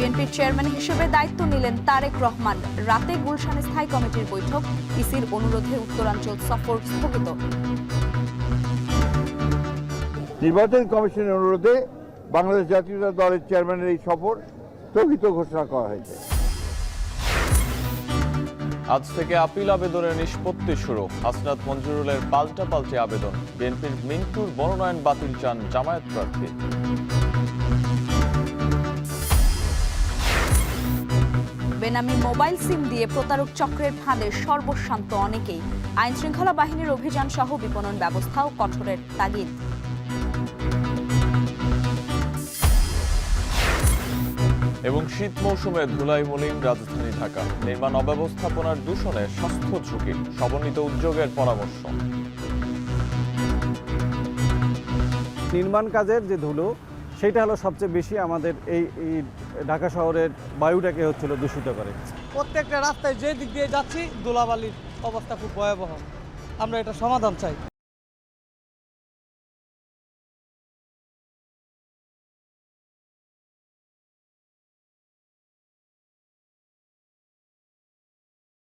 বিএনপির চেয়ারম্যান হিসেবে দায়িত্ব নিলেন তারেক রহমান। রাতে গুলশানে স্থায়ী কমিটির বৈঠক, ইসির অনুরোধে উত্তরাঞ্চল সফর স্থগিত। নির্বাচন কমিশনের অনুরোধে বাংলাদেশ জাতীয়তাবাদী দলের চেয়ারম্যানের এই সফর স্থগিত ঘোষণা করা হয়েছে। আজ থেকে আপিল আবেদনের নিষ্পত্তি শুরু। হাসনাত মঞ্জুরুলের পাল্টাপাল্টি আবেদন। বিএনপির মিন্টুর মনোনয়ন বাতিল চান জামায়াত প্রার্থী। বেনামি মোবাইল সিম দিয়ে প্রতারক চক্রের ফাঁদে সর্বশান্ত অনেকেই। আইন শৃঙ্খলা বাহিনীর অভিযান সহ বিপণন ব্যবস্থাও কঠোরের তাগিদ। এবং শীত মৌসুমে ধুলাই মলিন রাজধানী ঢাকা। নির্মাণ অব্যবস্থাপনার দূষণে স্বাস্থ্য ঝুঁকি, সমন্বিত উদ্যোগের পরামর্শ। নির্মাণ কাজের যে ধুলো, সেটা হলো সবচেয়ে বেশি আমাদের এই ঢাকা শহরের বায়ুটাকে দূষিত করে। প্রত্যেকটা রাস্তায় যে দিক দিয়ে যাচ্ছি ধুলাবালির অবস্থা খুব ভয়াবহ। আমরা এটা সমাধান চাই।